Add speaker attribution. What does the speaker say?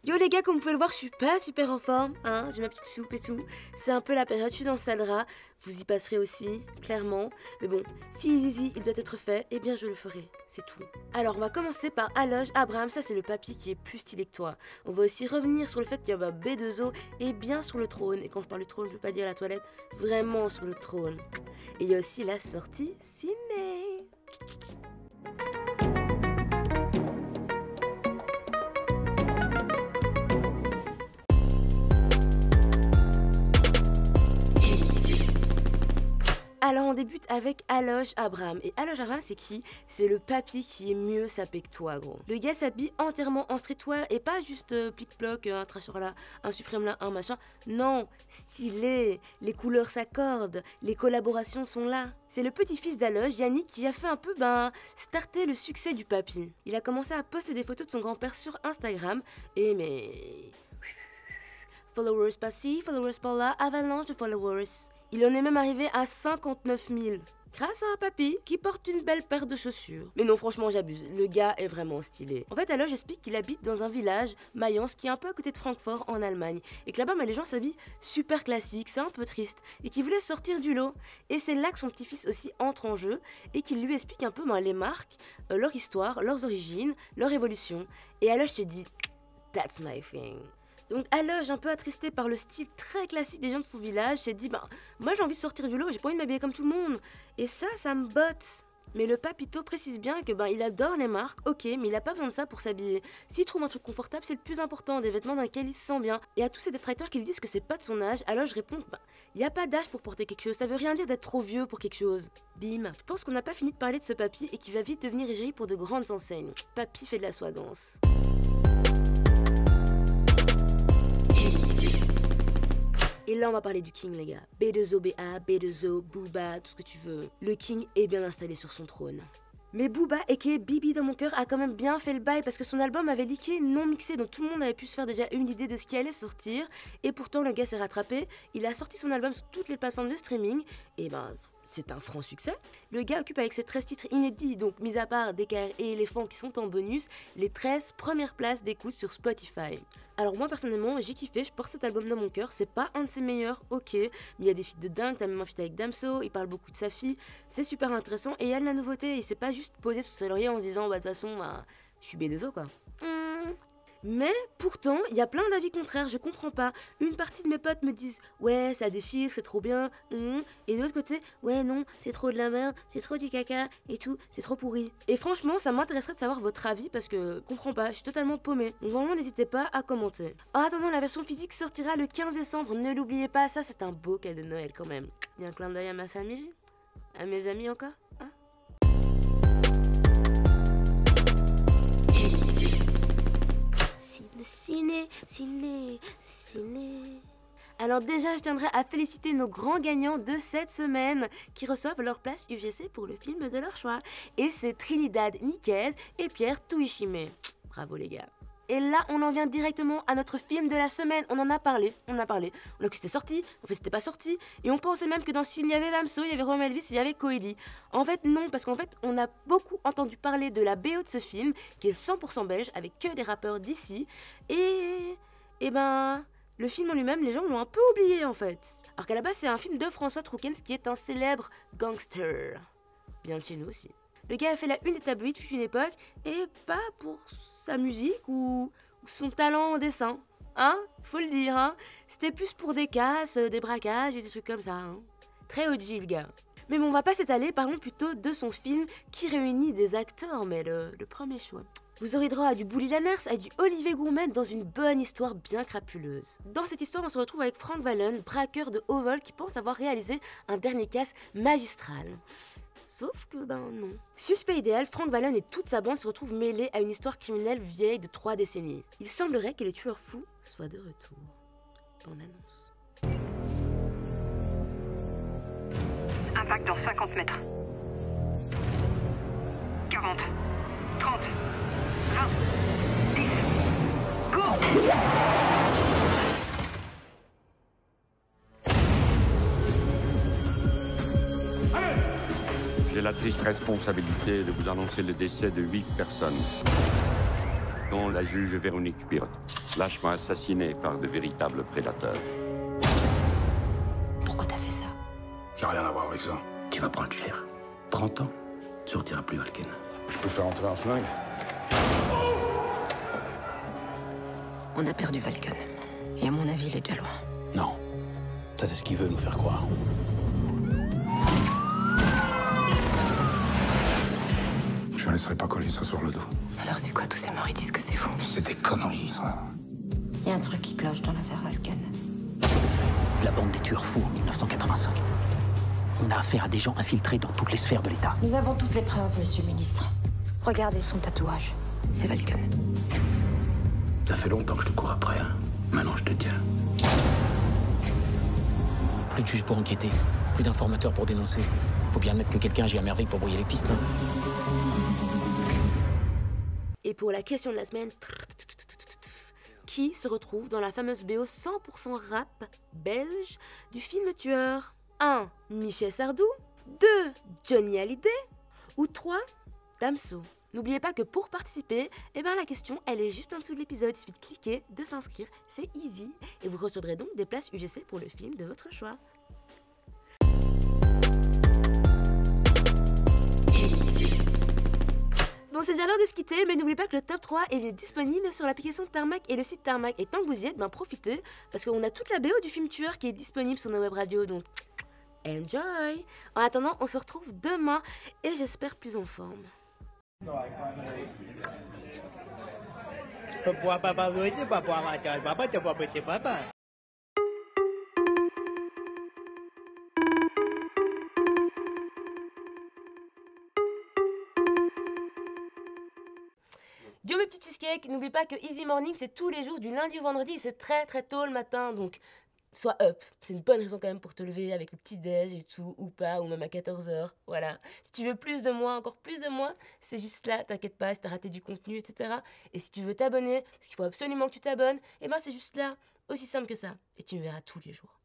Speaker 1: Yo les gars, comme vous pouvez le voir, je suis pas super en forme, hein, j'ai ma petite soupe et tout. C'est un peu la période, je suis dans le sale drap. Vous y passerez aussi, clairement. Mais bon, si Easy, il doit être fait, eh bien je le ferai, c'est tout. Alors on va commencer par Aloj Abraham, ça c'est le papy qui est plus stylé que toi. On va aussi revenir sur le fait qu'il y a B2O est bien sur le trône. Et quand je parle du trône, je veux pas dire la toilette, vraiment sur le trône. Et il y a aussi la sortie ciné. Alors on débute avec Aloj Abraham. Et Aloj Abraham c'est qui? C'est le papy qui est mieux sapé que toi gros. Le gars s'habille entièrement en streetwear et pas juste plic-ploc, un trasher là, un suprême là, un machin. Non, stylé, les couleurs s'accordent, les collaborations sont là. C'est le petit-fils d'Aloj, Yannick, qui a fait un peu starter le succès du papy. Il a commencé à poster des photos de son grand-père sur Instagram et mais... Followers par-ci, followers par-là, avalanche de followers. Il en est même arrivé à 59 000. Grâce à un papy qui porte une belle paire de chaussures. Mais non, franchement, j'abuse. Le gars est vraiment stylé. En fait, Aloj explique qu'il habite dans un village, Mayence, qui est un peu à côté de Francfort, en Allemagne. Et que là-bas, les gens s'habillent super classiques, c'est un peu triste. Et qu'il voulait sortir du lot. Et c'est là que son petit-fils aussi entre en jeu. Et qu'il lui explique un peu les marques, leur histoire, leurs origines, leur évolution. Et Aloj te dit, that's my thing. Donc Aloj, un peu attristé par le style très classique des gens de son village, s'est dit moi j'ai envie de sortir du lot, j'ai pas envie de m'habiller comme tout le monde. Et ça me botte. Mais le papito précise bien que il adore les marques, ok, mais il a pas besoin de ça pour s'habiller. S'il trouve un truc confortable, c'est le plus important, des vêtements dans lesquels il se sent bien. Et à tous ces détracteurs qui lui disent que c'est pas de son âge, Aloj répond il y a pas d'âge pour porter quelque chose, ça veut rien dire d'être trop vieux pour quelque chose. Bim. Je pense qu'on n'a pas fini de parler de ce papy et qui va vite devenir égérie pour de grandes enseignes. Papy fait de la swagance. Et là on va parler du King les gars. B2O BA, B2O, Booba, tout ce que tu veux. Le King est bien installé sur son trône. Mais Booba, aka Bibi dans mon cœur, a quand même bien fait le bail parce que son album avait leaké non mixé, donc tout le monde avait pu se faire déjà une idée de ce qui allait sortir. Et pourtant le gars s'est rattrapé, il a sorti son album sur toutes les plateformes de streaming, et c'est un franc succès. Le gars occupe avec ses 13 titres inédits, donc mis à part DKR et Éléphant qui sont en bonus, les 13 premières places d'écoute sur Spotify. Alors moi personnellement j'ai kiffé, je porte cet album dans mon cœur, c'est pas un de ses meilleurs, ok, mais il y a des feats de dingue, t'as même un feat avec Damso, il parle beaucoup de sa fille, c'est super intéressant et il y a de la nouveauté, il s'est pas juste posé sur ses lauriers en se disant de toute façon je suis B2O quoi. Mais pourtant, il y a plein d'avis contraires, je comprends pas. Une partie de mes potes me disent ouais, ça déchire, c'est trop bien, et de l'autre côté, ouais, non, c'est trop de la merde, c'est trop du caca et tout, c'est trop pourri. Et franchement, ça m'intéresserait de savoir votre avis parce que, comprends pas, je suis totalement paumée. Donc vraiment, n'hésitez pas à commenter. En attendant, la version physique sortira le 15 décembre, ne l'oubliez pas, ça c'est un beau cadeau de Noël quand même. Il y a un clin d'œil à ma famille, à mes amis encore, hein. Ciné. Alors déjà, je tiendrai à féliciter nos grands gagnants de cette semaine qui reçoivent leur place UGC pour le film de leur choix. Et c'est Trinidad Niquez et Pierre Touichimé. Bravo les gars. Et là, on en vient directement à notre film de la semaine. On a parlé. On a cru que c'était sorti, en fait c'était pas sorti. Et on pensait même que dans ce film, il y avait Damso, il y avait Romain Elvis, il y avait Coeli. En fait non, parce qu'en fait, on a beaucoup entendu parler de la BO de ce film, qui est 100% belge, avec que des rappeurs d'ici. Et le film en lui-même, les gens l'ont un peu oublié en fait. Alors qu'à la base, c'est un film de François Troukens, qui est un célèbre gangster. Bien de chez nous aussi. Le gars a fait la une des tabloïds fut une époque, et pas pour sa musique ou son talent en dessin. Hein? Faut le dire, hein? C'était plus pour des casses, des braquages et des trucs comme ça, hein. Très OG, le gars. Mais bon, on va pas s'étaler, parlons plutôt de son film qui réunit des acteurs, mais le premier choix. Vous aurez droit à du Bouli Lanners, à du Olivier Gourmet dans une bonne histoire bien crapuleuse. Dans cette histoire, on se retrouve avec Frank Wallen, braqueur de haut vol qui pense avoir réalisé un dernier casse magistral. Sauf que non. Suspect idéal, Frank Wallen et toute sa bande se retrouvent mêlés à une histoire criminelle vieille de 3 décennies. Il semblerait que les tueurs fous soient de retour. Bonne annonce.
Speaker 2: Impact dans 50 mètres. 40, 30, 20, 10, go!
Speaker 3: J'ai la triste responsabilité de vous annoncer le décès de 8 personnes, dont la juge Véronique Pirotte. lâchement assassinés par de véritables prédateurs.
Speaker 4: Pourquoi t'as fait ça?
Speaker 5: J'ai rien à voir avec ça.
Speaker 6: Tu vas prendre cher. 30 ans, tu sortiras plus, Valken.
Speaker 5: Je peux faire entrer un flingue.
Speaker 4: On a perdu Valken. Et à mon avis, il est déjà loin.
Speaker 6: Non. Ça, c'est ce qu'il veut nous faire croire.
Speaker 5: Je ne laisserai pas coller ça sur le dos.
Speaker 4: Alors c'est quoi tous ces morts? Ils disent que c'est fou.
Speaker 5: C'est des conneries, ça.
Speaker 4: Il y a un truc qui cloche dans l'affaire Valken.
Speaker 7: La bande des tueurs fous en 1985. On a affaire à des gens infiltrés dans toutes les sphères de l'État.
Speaker 4: Nous avons toutes les preuves, monsieur le ministre. Regardez son tatouage. C'est Valken.
Speaker 6: Ça fait longtemps que je te cours après, hein. Maintenant, je te tiens.
Speaker 7: Plus de juges pour enquêter, plus d'informateurs pour dénoncer. Faut bien admettre que quelqu'un agit à merveille pour brouiller les pistes. Hein.
Speaker 1: Et pour la question de la semaine, qui se retrouve dans la fameuse BO 100% rap belge du film Tueur? 1. Michel Sardou. 2. Johnny Hallyday. Ou 3. Damso. N'oubliez pas que pour participer, la question elle est juste en dessous de l'épisode. Il suffit de cliquer, de s'inscrire, c'est easy. Et vous recevrez donc des places UGC pour le film de votre choix. Bon, c'est déjà l'heure de se quitter, mais n'oubliez pas que le top 3 il est disponible sur l'application Tarmac et le site Tarmac. Et tant que vous y êtes, profitez, parce qu'on a toute la BO du film Tueur qui est disponible sur nos web radios, donc enjoy! En attendant, on se retrouve demain, et j'espère plus en forme. Yo mes petits cheesecakes, n'oublie pas que Easy Morning c'est tous les jours du lundi au vendredi et c'est très très tôt le matin, donc sois up. C'est une bonne raison quand même pour te lever avec le petit déj et tout, ou pas, ou même à 14h, voilà. Si tu veux plus de moi, encore plus de moi, c'est juste là, t'inquiète pas, si t'as raté du contenu, etc. Et si tu veux t'abonner, parce qu'il faut absolument que tu t'abonnes, c'est juste là, aussi simple que ça, et tu me verras tous les jours.